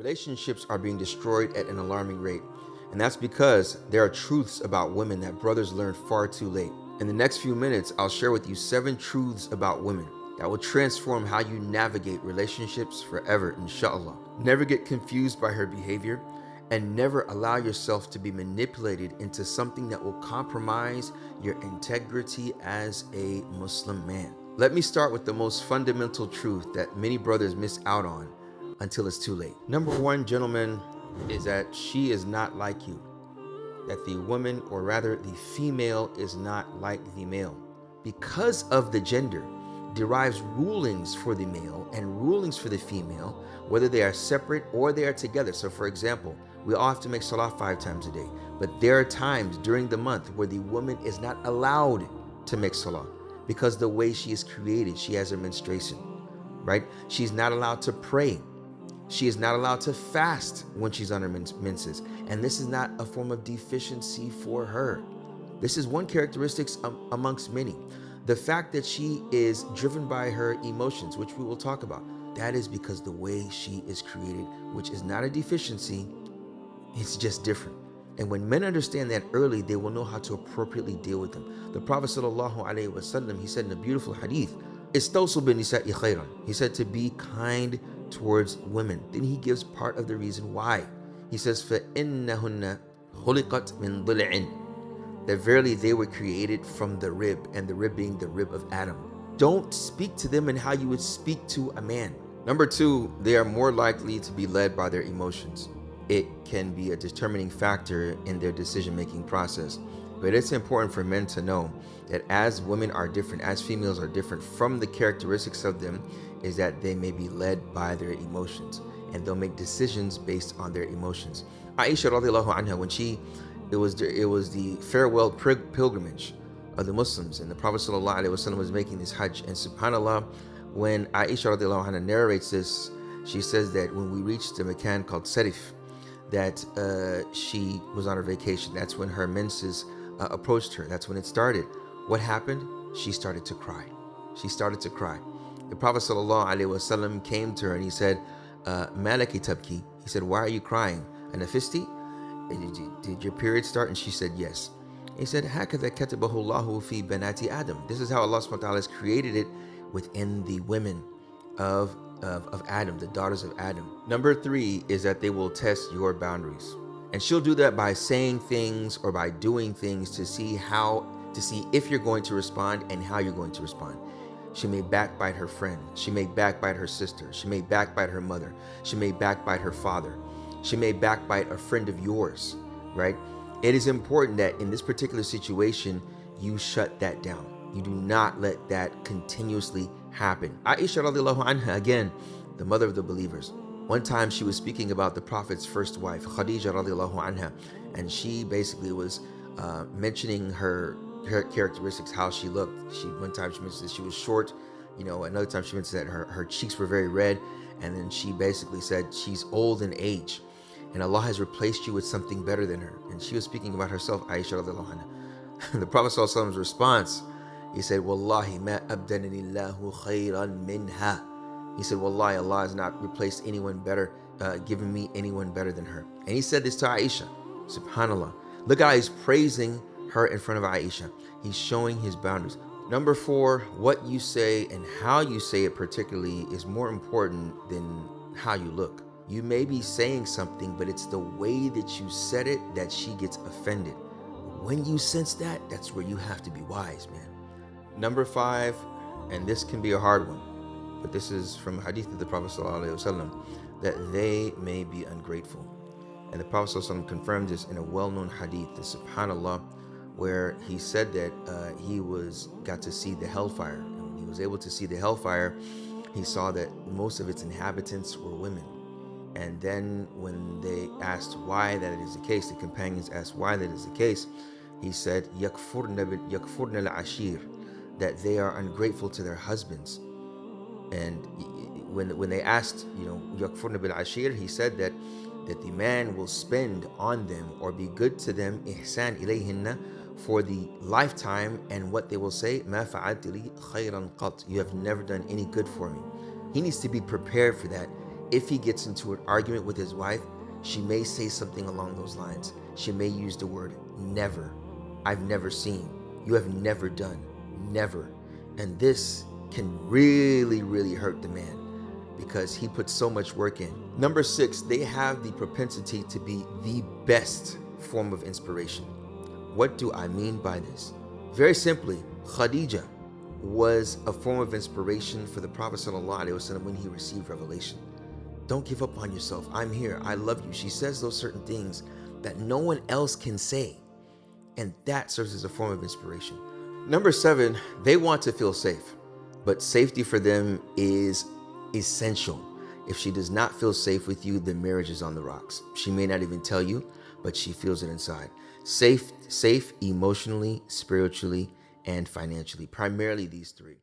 Relationships are being destroyed at an alarming rate, and that's because there are truths about women that brothers learn far too late. In the next few minutes, I'll share with you 7 truths about women that will transform how you navigate relationships forever, inshallah. Never get confused by her behavior, and never allow yourself to be manipulated into something that will compromise your integrity as a Muslim man. Let me start with the most fundamental truth that many brothers miss out on until it's too late. Number 1, gentlemen, is that she is not like you. That the woman, or rather the female, is not like the male. Because of the gender, derives rulings for the male and rulings for the female, whether they are separate or they are together. So for example, we all have to make salah 5 times a day, but there are times during the month where the woman is not allowed to make salah because the way she is created, she has her menstruation, right? She's not allowed to pray. She is not allowed to fast when she's on her menses. And this is not a form of deficiency for her. This is one characteristic amongst many. The fact that she is driven by her emotions, which we will talk about, that is because the way she is created, which is not a deficiency, it's just different. And when men understand that early, they will know how to appropriately deal with them. The Prophet ﷺ, he said in a beautiful hadith, "Istawsu bin-nisa'i khayran." He said to be kind towards women. Then he gives part of the reason why. He says, فَإِنَّهُنَّ خُلِقَتْ مِنْ ضِلْعٍ, that verily they were created from the rib, and the rib being the rib of Adam. Don't speak to them in how you would speak to a man. Number 2, they are more likely to be led by their emotions. It can be a determining factor in their decision-making process. But it's important for men to know that as women are different, as females are different, from the characteristics of them is that they may be led by their emotions, and they'll make decisions based on their emotions. Aisha radiallahu anha, when it was the farewell pilgrimage of the Muslims, and the Prophet sallallahu alaihi wasallam was making this Hajj, and subhanallah, when Aisha radiallahu anha narrates this, she says that when we reached a makan called Sarif, that she was on her vacation. That's when her menses approached her. That's when it started. What happened? She started to cry. She started to cry. The Prophet ﷺ came to her and he said, "Malaki tabki." He said, "Why are you crying? Anafisti? Did your period start?" And she said, "Yes." He said, "Hakadha katabahu Allahu fi banati Adam." This is how Allah subhanahu wa ta'ala has created it within the women of Adam, the daughters of Adam. Number 3 is that they will test your boundaries. And she'll do that by saying things or by doing things to see if you're going to respond and how you're going to respond. She may backbite her friend. She may backbite her sister. She may backbite her mother. She may backbite her father. She may backbite a friend of yours, right? It is important that in this particular situation, you shut that down. You do not let that continuously happen. Aisha radiallahu anha, again, the mother of the believers. One time she was speaking about the Prophet's first wife, Khadija radiallahu anha, and she basically was mentioning her characteristics, how she looked. One time she mentioned that she was short, another time she mentioned that her cheeks were very red, and then she basically said she's old in age, and Allah has replaced you with something better than her. And she was speaking about herself, Aisha radiallahu anha. The Prophet sallallahu alaihi wasallam's response, he said, "Wallahi ma abdanani Allahu khayran minha." He said, "Wallahi, Allah has not replaced anyone better, given me anyone better than her." And he said this to Aisha. Subhanallah. Look how he's praising her in front of Aisha. He's showing his boundaries. Number 4, what you say and how you say it particularly is more important than how you look. You may be saying something, but it's the way that you said it that she gets offended. When you sense that, that's where you have to be wise, man. Number 5, and this can be a hard one, but this is from hadith of the Prophet ﷺ, that they may be ungrateful. And the Prophet ﷺ confirmed this in a well-known hadith, the subhanallah, where he said that he got to see the hellfire. And when he was able to see the hellfire, he saw that most of its inhabitants were women. And then when they asked why that is the case, the companions asked why that is the case, he said, yakfurna al-ashir, that they are ungrateful to their husbands. And when they asked, yakfurna bil-ashir, he said that the man will spend on them or be good to them, ihsan ilayhinna, for the lifetime, and what they will say, ma fa'alti li khayran qat, you have never done any good for me. He needs to be prepared for that. If he gets into an argument with his wife, she may say something along those lines. She may use the word never. I've never seen. You have never done. Never. And this can really, really hurt the man because he puts so much work in. Number 6, they have the propensity to be the best form of inspiration. What do I mean by this? Very simply, Khadija was a form of inspiration for the Prophet ﷺ when he received revelation. Don't give up on yourself. I'm here. I love you. She says those certain things that no one else can say. And that serves as a form of inspiration. Number 7, they want to feel safe. But safety for them is essential. If she does not feel safe with you, the marriage is on the rocks. She may not even tell you, but she feels it inside. Safe emotionally, spiritually, and financially. Primarily these 3.